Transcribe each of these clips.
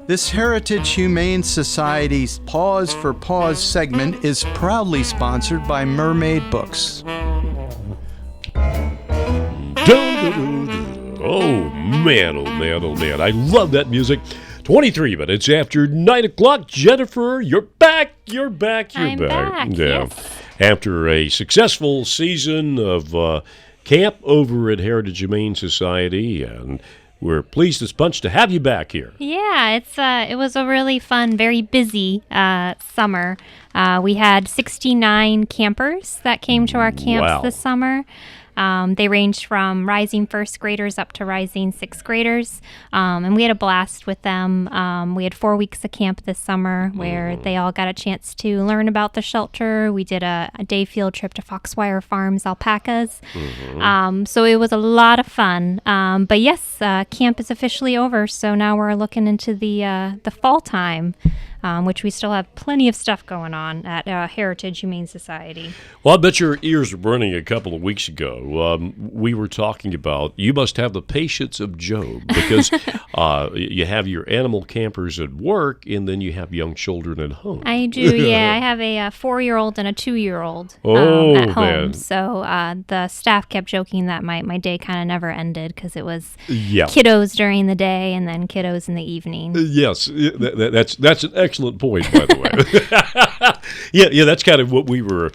This Heritage Humane Society's Paws for Paws segment is proudly sponsored by Mermaid Books. Oh man, oh man, oh man. I love that music. 23 minutes after 9 o'clock. Jennifer, you're back. You're back. I'm back. Yeah. Yes. After a successful season of camp over at Heritage Humane Society, and we're pleased as punch to have you back here. Yeah, it was a really fun, very busy summer. We had 69 campers that came to our camps this summer. They ranged from rising first graders up to rising sixth graders, and we had a blast with them. We had 4 weeks of camp this summer where they all got a chance to learn about the shelter. We did a day field trip to Foxwire Farms alpacas, so it was a lot of fun. But yes, camp is officially over, so now we're looking into the fall time. Which we still have plenty of stuff going on at Heritage Humane Society. Well, I bet your ears were burning a couple of weeks ago. We were talking about you must have the patience of Job because you have your animal campers at work and then you have young children at home. I do, yeah. I have a 4-year-old and a 2-year-old at home. Man. So the staff kept joking that my day kind of never ended because it was kiddos during the day and then kiddos in the evening. Yes, that's an excellent point, by the way. yeah, that's kind of what we were.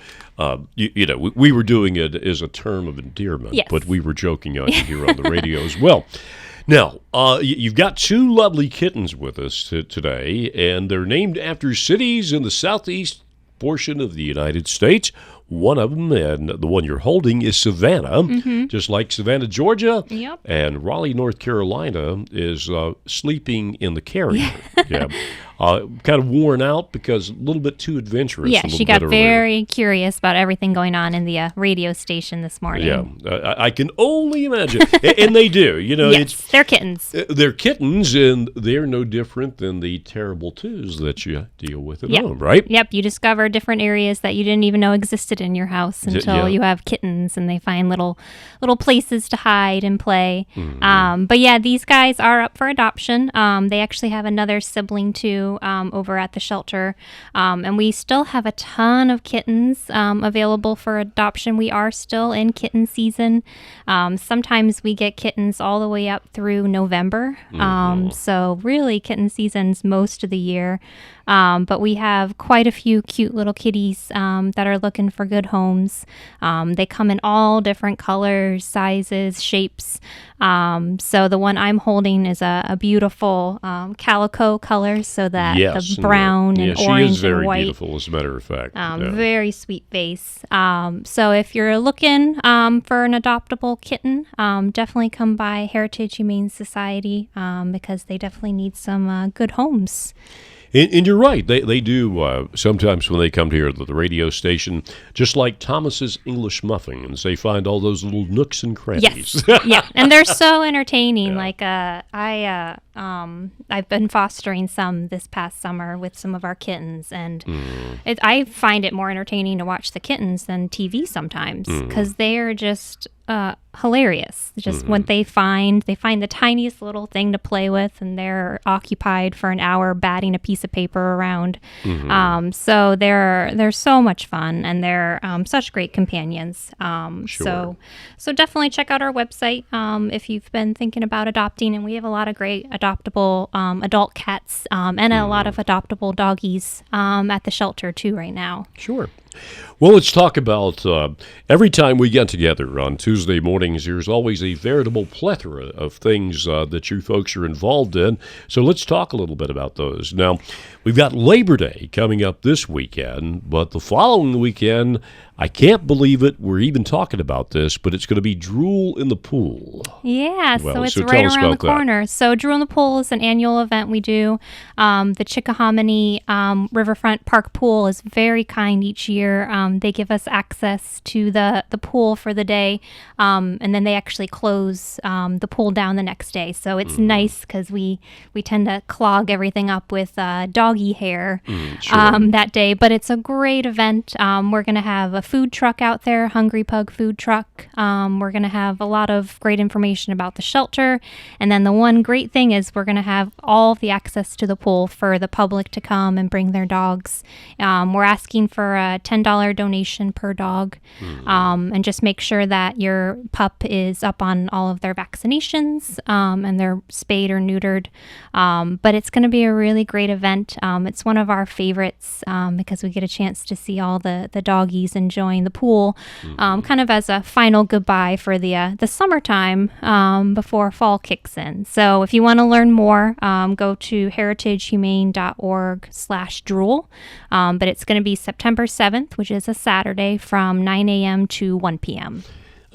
We were doing it as a term of endearment, but we were joking on you here on the radio as well. Now, you've got 2 lovely kittens with us today, and they're named after cities in the southeast portion of the United States. One of them, and the one you're holding, is Savannah, just like Savannah, Georgia. Yep. And Raleigh, North Carolina, is sleeping in the carrier. Kind of worn out because a little bit too adventurous. Yeah, she got very curious about everything going on in the radio station this morning. Yeah, I can only imagine. And they do. Yes, they're kittens. They're kittens, and they're no different than the terrible twos that you deal with at home, right? Yep, you discover different areas that you didn't even know existed in your house until you have kittens, and they find little places to hide and play. But yeah, these guys are up for adoption. They actually have another sibling too over at the shelter, and we still have a ton of kittens available for adoption. We are still in kitten season. Sometimes we get kittens all the way up through November, so really kitten season's most of the year. But we have quite a few cute little kitties that are looking for good homes. They come in all different colors, sizes, shapes. So the one I'm holding is a beautiful calico color, so that the brown and orange and white. She is very beautiful, as a matter of fact. Very sweet face. So if you're looking for an adoptable kitten, definitely come by Heritage Humane Society because they definitely need some good homes. And you're right. They do sometimes when they come here to the radio station, just like Thomas's English Muffins, they find all those little nooks and crannies. Yes, yeah, and they're so entertaining. Like I've been fostering some this past summer with some of our kittens, and I find it more entertaining to watch the kittens than TV sometimes because they are just hilarious. Just what they find the tiniest little thing to play with, and they're occupied for an hour batting a piece of paper around. So they're so much fun, and they're such great companions. So definitely check out our website if you've been thinking about adopting, and we have a lot of great adoptable adult cats and a lot of adoptable doggies at the shelter too right now. Sure. Well, let's talk about every time we get together on Tuesday mornings, there's always a veritable plethora of things that you folks are involved in. So let's talk a little bit about those. Now, we've got Labor Day coming up this weekend, but the following weekend, I can't believe it, we're even talking about this, but it's going to be Drool in the Pool. Yeah, so it's right around the corner. So Drool in the Pool is an annual event we do. The Chickahominy Riverfront Park Pool is very kind each year year. They give us access to the pool for the day, and then they actually close the pool down the next day. So it's nice because we tend to clog everything up with doggy hair that day. But it's a great event. We're going to have a food truck out there, Hungry Pug food truck. We're going to have a lot of great information about the shelter. And then the one great thing is we're going to have all of the access to the pool for the public to come and bring their dogs. We're asking for a $10 donation per dog, and just make sure that your pup is up on all of their vaccinations, and they're spayed or neutered. But it's going to be a really great event. It's one of our favorites because we get a chance to see all the doggies enjoying the pool, kind of as a final goodbye for the summertime before fall kicks in. So if you want to learn more, go to heritagehumane.org/drool. But it's going to be September 7th, which is a Saturday, from 9 a.m. to 1 p.m.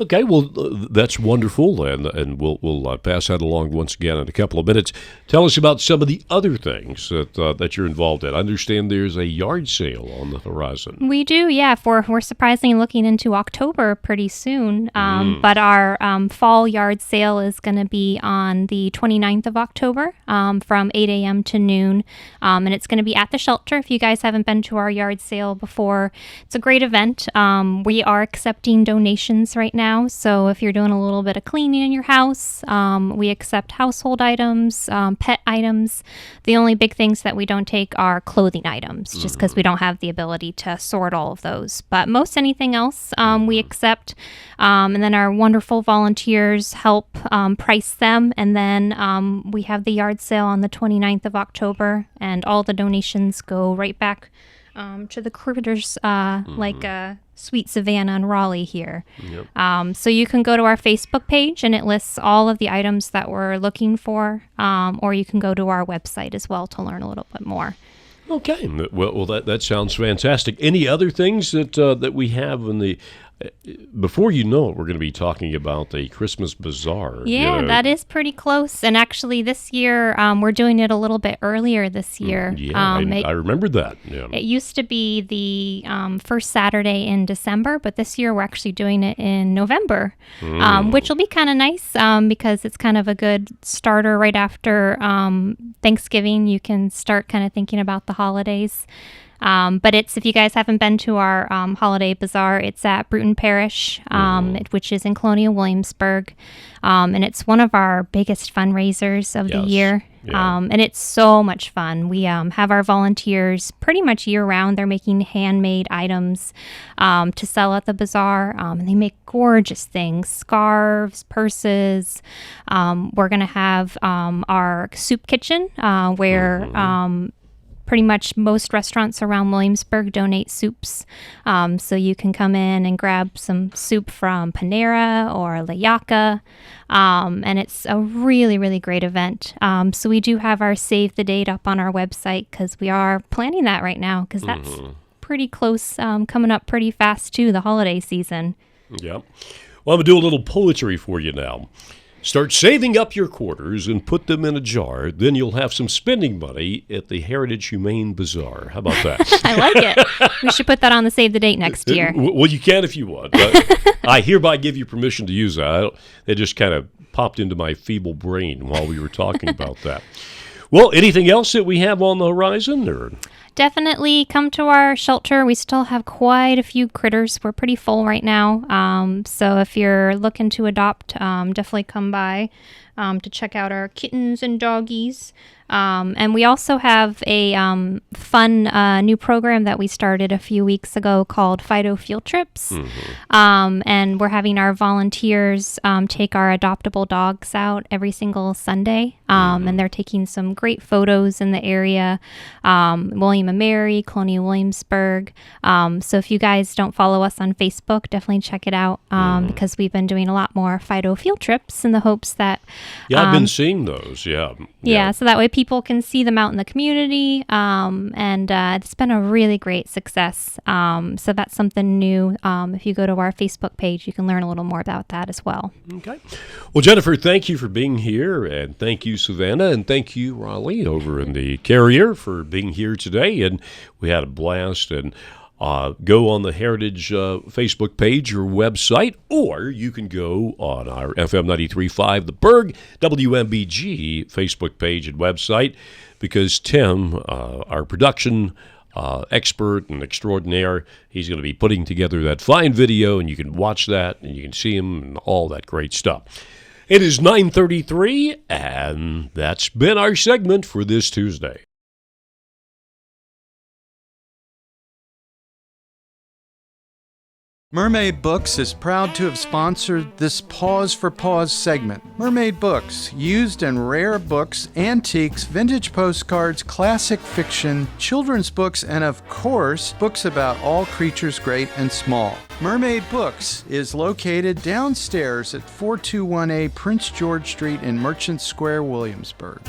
Okay, well, that's wonderful, and we'll pass that along once again in a couple of minutes. Tell us about some of the other things that you're involved in. I understand there's a yard sale on the horizon. We do, yeah. We're surprisingly looking into October pretty soon, but our fall yard sale is going to be on the 29th of October from 8 a.m. to noon, and it's going to be at the shelter. If you guys haven't been to our yard sale before, it's a great event. We are accepting donations right now. So if you're doing a little bit of cleaning in your house, we accept household items, pet items. The only big things that we don't take are clothing items, just because we don't have the ability to sort all of those. But most anything else we accept. And then our wonderful volunteers help price them. And then we have the yard sale on the 29th of October, and all the donations go right back to the critters, like Sweet Savannah and Raleigh here. Yep. So you can go to our Facebook page, and it lists all of the items that we're looking for, or you can go to our website as well to learn a little bit more. Okay, well that sounds fantastic. Any other things that we have in the before you know it, we're going to be talking about the Christmas Bazaar. Yeah, that is pretty close. And actually this year, we're doing it a little bit earlier this year. I remembered that. Yeah. It used to be the first Saturday in December, but this year we're actually doing it in November, which will be kind of nice because it's kind of a good starter right after Thanksgiving. You can start kind of thinking about the holidays. But if you guys haven't been to our holiday bazaar, it's at Bruton Parish, which is in Colonial Williamsburg. And it's one of our biggest fundraisers of the year. Yeah. And it's so much fun. We have our volunteers pretty much year round. They're making handmade items to sell at the bazaar. And they make gorgeous things, scarves, purses. We're going to have our soup kitchen where pretty much most restaurants around Williamsburg donate soups. So you can come in and grab some soup from Panera or La Yaca. And it's a really, really great event. So we do have our save the date up on our website because we are planning that right now because that's pretty close, coming up pretty fast too, the holiday season. Yeah. Well, I'm going to do a little poetry for you now. Start saving up your quarters and put them in a jar. Then you'll have some spending money at the Heritage Humane Bazaar. How about that? I like it. We should put that on the save the date next year. Well, you can if you want. I hereby give you permission to use that. It just kind of popped into my feeble brain while we were talking about that. Well, anything else that we have on the horizon? Or? Definitely come to our shelter. We still have quite a few critters. We're pretty full right now. So if you're looking to adopt, definitely come by to check out our kittens and doggies. And we also have a fun new program that we started a few weeks ago called Fido Field Trips. And we're having our volunteers take our adoptable dogs out every single Sunday. And they're taking some great photos in the area, William and Mary, Colonial Williamsburg. So if you guys don't follow us on Facebook, definitely check it out because we've been doing a lot more Fido Field Trips in the hopes that... I've been seeing those, Yeah, so that way people can see them out in the community, and it's been a really great success. So that's something new. If you go to our Facebook page, you can learn a little more about that as well. Okay. Well, Jennifer, thank you for being here, and thank you, Savannah, and thank you, Raleigh, over in the Carrier for being here today, and we had a blast, and go on the Heritage Facebook page or website, or you can go on our FM 93.5 The Berg, WMBG Facebook page and website, because Tim, our production expert and extraordinaire, he's going to be putting together that fine video, and you can watch that, and you can see him and all that great stuff. It is 9:33, and that's been our segment for this Tuesday. Mermaid Books is proud to have sponsored this Paws for Paws segment. Mermaid Books, used and rare books, antiques, vintage postcards, classic fiction, children's books, and of course, books about all creatures great and small. Mermaid Books is located downstairs at 421A Prince George Street in Merchant Square, Williamsburg.